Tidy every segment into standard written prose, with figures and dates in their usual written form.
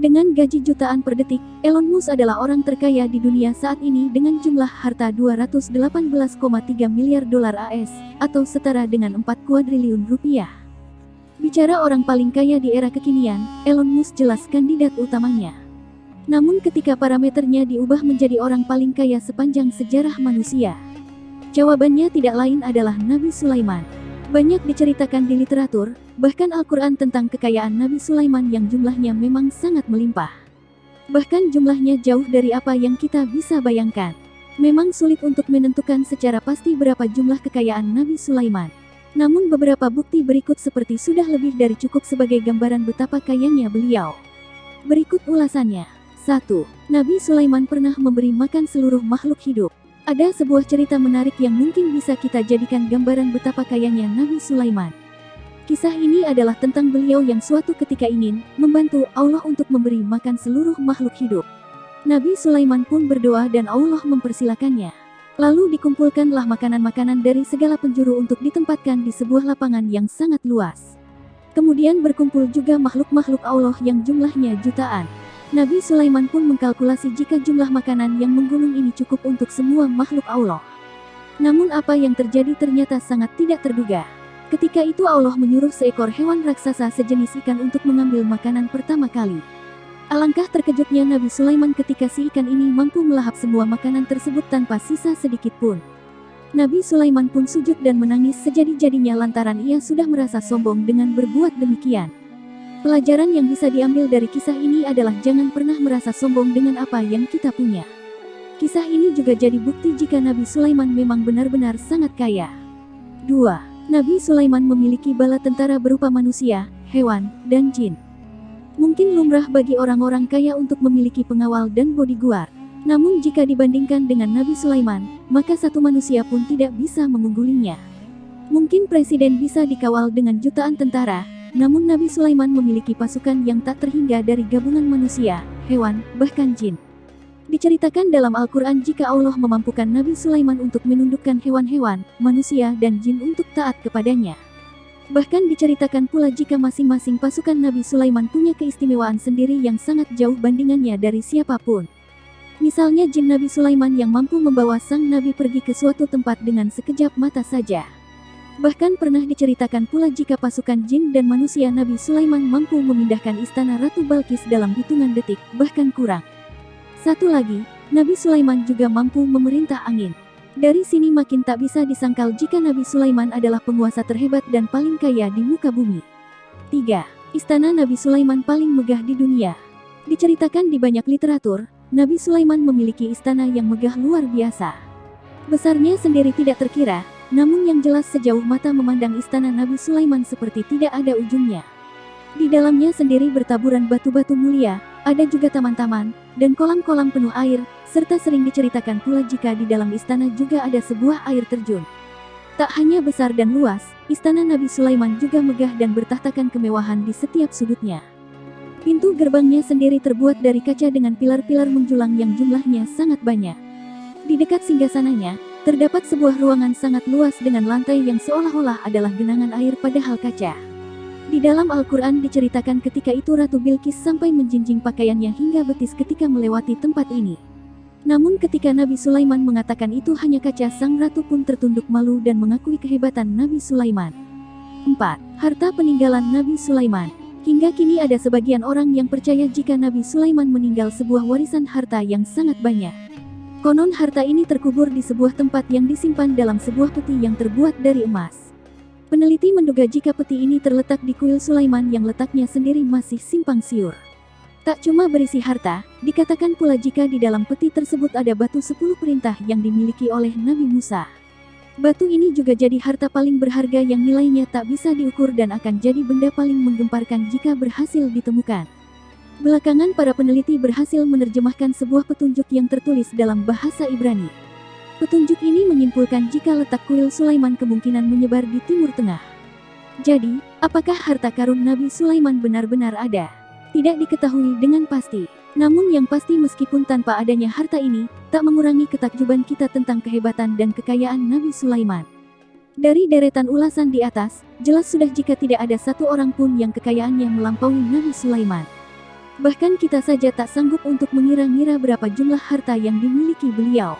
Dengan gaji jutaan per detik, Elon Musk adalah orang terkaya di dunia saat ini dengan jumlah harta 218,3 miliar dolar AS, atau setara dengan 4 kuadriliun rupiah. Bicara orang paling kaya di era kekinian, Elon Musk jelas kandidat utamanya. Namun ketika parameternya diubah menjadi orang paling kaya sepanjang sejarah manusia, jawabannya tidak lain adalah Nabi Sulaiman. Banyak diceritakan di literatur, bahkan Al-Quran tentang kekayaan Nabi Sulaiman yang jumlahnya memang sangat melimpah. Bahkan jumlahnya jauh dari apa yang kita bisa bayangkan. Memang sulit untuk menentukan secara pasti berapa jumlah kekayaan Nabi Sulaiman. Namun beberapa bukti berikut seperti sudah lebih dari cukup sebagai gambaran betapa kayanya beliau. Berikut ulasannya. 1. Nabi Sulaiman pernah memberi makan seluruh makhluk hidup. Ada sebuah cerita menarik yang mungkin bisa kita jadikan gambaran betapa kayanya Nabi Sulaiman. Kisah ini adalah tentang beliau yang suatu ketika ingin membantu Allah untuk memberi makan seluruh makhluk hidup. Nabi Sulaiman pun berdoa dan Allah mempersilakannya. Lalu dikumpulkanlah makanan-makanan dari segala penjuru untuk ditempatkan di sebuah lapangan yang sangat luas. Kemudian berkumpul juga makhluk-makhluk Allah yang jumlahnya jutaan. Nabi Sulaiman pun mengkalkulasi jika jumlah makanan yang menggunung ini cukup untuk semua makhluk Allah. Namun apa yang terjadi ternyata sangat tidak terduga. Ketika itu Allah menyuruh seekor hewan raksasa sejenis ikan untuk mengambil makanan pertama kali. Alangkah terkejutnya Nabi Sulaiman ketika si ikan ini mampu melahap semua makanan tersebut tanpa sisa sedikit pun. Nabi Sulaiman pun sujud dan menangis sejadi-jadinya lantaran ia sudah merasa sombong dengan berbuat demikian. Pelajaran yang bisa diambil dari kisah ini adalah jangan pernah merasa sombong dengan apa yang kita punya. Kisah ini juga jadi bukti jika Nabi Sulaiman memang benar-benar sangat kaya. 2. Nabi Sulaiman memiliki bala tentara berupa manusia, hewan, dan jin. Mungkin lumrah bagi orang-orang kaya untuk memiliki pengawal dan bodyguard. Namun jika dibandingkan dengan Nabi Sulaiman, maka satu manusia pun tidak bisa mengunggulinya. Mungkin presiden bisa dikawal dengan jutaan tentara, namun Nabi Sulaiman memiliki pasukan yang tak terhingga dari gabungan manusia, hewan, bahkan jin. Diceritakan dalam Al-Quran jika Allah memampukan Nabi Sulaiman untuk menundukkan hewan-hewan, manusia dan jin untuk taat kepadanya. Bahkan diceritakan pula jika masing-masing pasukan Nabi Sulaiman punya keistimewaan sendiri yang sangat jauh bandingannya dari siapapun. Misalnya jin Nabi Sulaiman yang mampu membawa sang Nabi pergi ke suatu tempat dengan sekejap mata saja. Bahkan pernah diceritakan pula jika pasukan jin dan manusia Nabi Sulaiman mampu memindahkan istana Ratu Balkis dalam hitungan detik, bahkan kurang. Satu lagi, Nabi Sulaiman juga mampu memerintah angin. Dari sini makin tak bisa disangkal jika Nabi Sulaiman adalah penguasa terhebat dan paling kaya di muka bumi. 3. Istana Nabi Sulaiman paling megah di dunia. Diceritakan di banyak literatur, Nabi Sulaiman memiliki istana yang megah luar biasa. Besarnya sendiri tidak terkira, namun yang jelas sejauh mata memandang istana Nabi Sulaiman seperti tidak ada ujungnya. Di dalamnya sendiri bertaburan batu-batu mulia, ada juga taman-taman, dan kolam-kolam penuh air, serta sering diceritakan pula jika di dalam istana juga ada sebuah air terjun. Tak hanya besar dan luas, istana Nabi Sulaiman juga megah dan bertahtakan kemewahan di setiap sudutnya. Pintu gerbangnya sendiri terbuat dari kaca dengan pilar-pilar menjulang yang jumlahnya sangat banyak. Di dekat singgasananya, terdapat sebuah ruangan sangat luas dengan lantai yang seolah-olah adalah genangan air padahal kaca. Di dalam Al-Quran diceritakan ketika itu Ratu Bilqis sampai menjinjing pakaiannya hingga betis ketika melewati tempat ini. Namun ketika Nabi Sulaiman mengatakan itu hanya kaca, sang ratu pun tertunduk malu dan mengakui kehebatan Nabi Sulaiman. 4. Harta peninggalan Nabi Sulaiman. Hingga kini ada sebagian orang yang percaya jika Nabi Sulaiman meninggal sebuah warisan harta yang sangat banyak. Konon harta ini terkubur di sebuah tempat yang disimpan dalam sebuah peti yang terbuat dari emas. Peneliti menduga jika peti ini terletak di kuil Sulaiman yang letaknya sendiri masih simpang siur. Tak cuma berisi harta, dikatakan pula jika di dalam peti tersebut ada batu 10 perintah yang dimiliki oleh Nabi Musa. Batu ini juga jadi harta paling berharga yang nilainya tak bisa diukur dan akan jadi benda paling menggemparkan jika berhasil ditemukan. Belakangan para peneliti berhasil menerjemahkan sebuah petunjuk yang tertulis dalam bahasa Ibrani. Petunjuk ini menyimpulkan jika letak kuil Sulaiman kemungkinan menyebar di Timur Tengah. Jadi, apakah harta karun Nabi Sulaiman benar-benar ada? Tidak diketahui dengan pasti. Namun yang pasti meskipun tanpa adanya harta ini, tak mengurangi ketakjuban kita tentang kehebatan dan kekayaan Nabi Sulaiman. Dari deretan ulasan di atas, jelas sudah jika tidak ada satu orang pun yang kekayaannya melampaui Nabi Sulaiman. Bahkan kita saja tak sanggup untuk mengira-ngira berapa jumlah harta yang dimiliki beliau.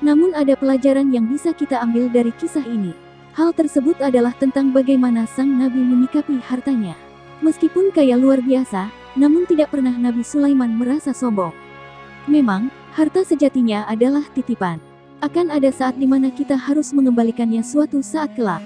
Namun ada pelajaran yang bisa kita ambil dari kisah ini. Hal tersebut adalah tentang bagaimana sang nabi menyikapi hartanya. Meskipun kaya luar biasa, namun tidak pernah Nabi Sulaiman merasa sombong. Memang, harta sejatinya adalah titipan. Akan ada saat di mana kita harus mengembalikannya suatu saat kelak.